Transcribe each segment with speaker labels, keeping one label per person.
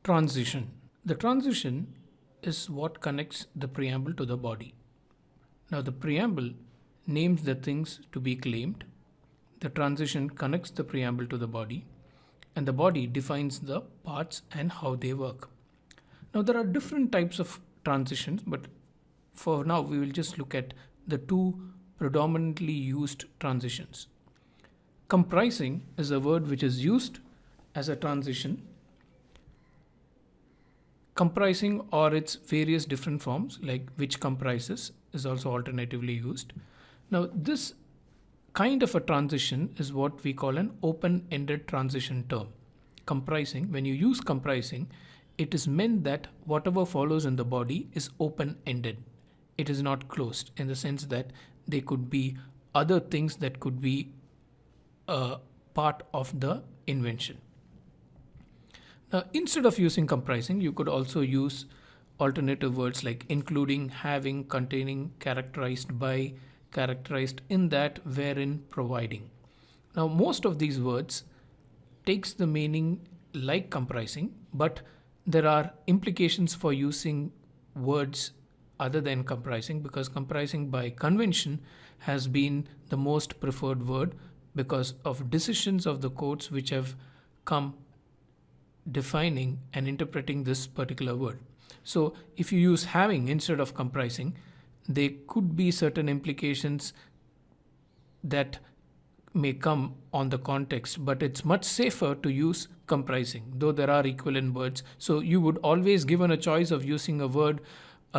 Speaker 1: Transition. The transition is what connects the preamble to the body. Now, the preamble names the things to be claimed, the transition connects the preamble to the body, and the body defines the parts and how they work. Now, there are different types of transitions, but for now, we will just look at the two predominantly used transitions. Comprising is a word which is used as a transition. Comprising or its various different forms, like which comprises, is also alternatively used. Now, this kind of a transition is what we call an open-ended transition term. Comprising, when you use comprising, it is meant that whatever follows in the body is open-ended. It is not closed in the sense that there could be other things that could be a part of the invention. Now, instead of using comprising, you could also use alternative words like including, having, containing, characterized by, characterized in that, wherein, providing. Now, most of these words takes the meaning like comprising, but there are implications for using words other than comprising, because comprising by convention has been the most preferred word because of decisions of the courts which have come defining and interpreting this particular word. So if you use having instead of comprising, there could be certain implications that may come on the context, but it's much safer to use comprising, though there are equivalent words. So you would always, given a choice of using a word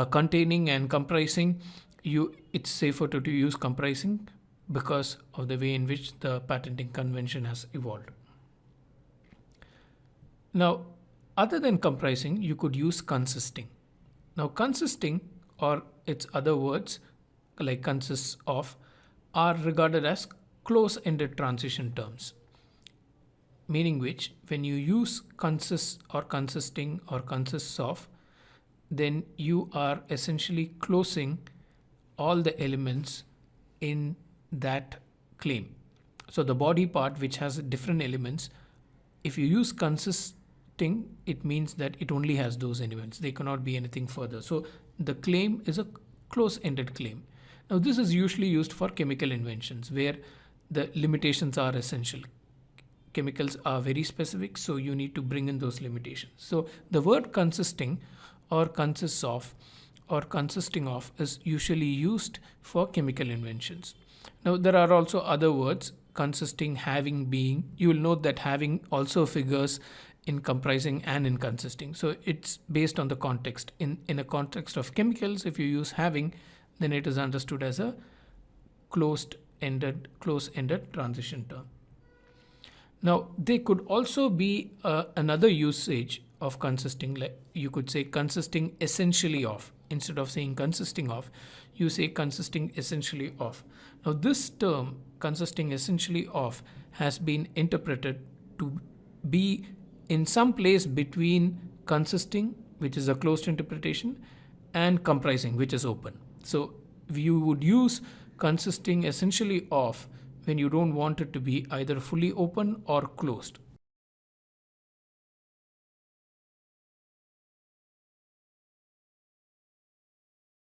Speaker 1: containing and comprising, it's safer to use comprising because of the way in which the patenting convention has evolved. Now, other than comprising, you could use consisting. Now, consisting or its other words like consists of are regarded as close-ended transition terms, meaning which when you use consists or consisting or consists of, then you are essentially closing all the elements in that claim. So the body part which has different elements, if you use consisting, it means that it only has those elements. They cannot be anything further. So the claim is a close-ended claim. Now, this is usually used for chemical inventions where the limitations are essential. Chemicals are very specific, so you need to bring in those limitations. So the word consisting or consists of or consisting of is usually used for chemical inventions. Now, there are also other words, consisting, having, being. You will note that having also figures in comprising and in consisting. So it's based on the context. In a context of chemicals, if you use having, then it is understood as a close-ended transition term. Now, there could also be another usage of consisting, like you could say consisting essentially of. Instead of saying consisting of, you say consisting essentially of. Now, this term, consisting essentially of, has been interpreted to be in some place between consisting, which is a closed interpretation, and comprising, which is open. So you would use consisting essentially of when you don't want it to be either fully open or closed.